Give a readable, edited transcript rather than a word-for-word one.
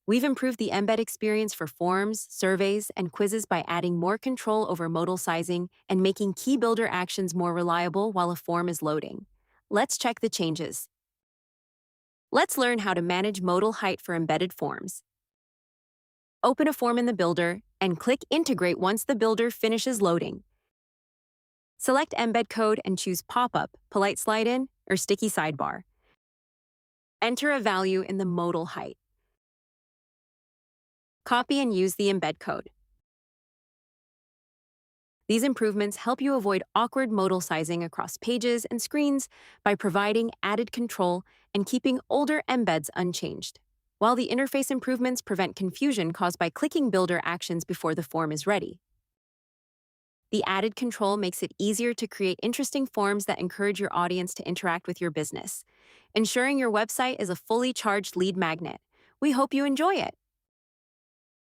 We've improved the embed experience for forms, surveys, and quizzes by adding more control over modal sizing and making key builder actions more reliable while a form is loading. Let's check the changes. Let's learn how to manage modal height for embedded forms. Open a form in the builder and click Integrate once the builder finishes loading. Select Embed Code and choose Popup, Polite Slide-In, or Sticky Sidebar. Enter a value in the modal height. Copy and use the embed code. These improvements help you avoid awkward modal sizing across pages and screens by providing added control and keeping older embeds unchanged, while the interface improvements prevent confusion caused by clicking builder actions before the form is ready. The added control makes it easier to create interesting forms that encourage your audience to interact with your business, ensuring your website is a fully charged lead magnet. We hope you enjoy it.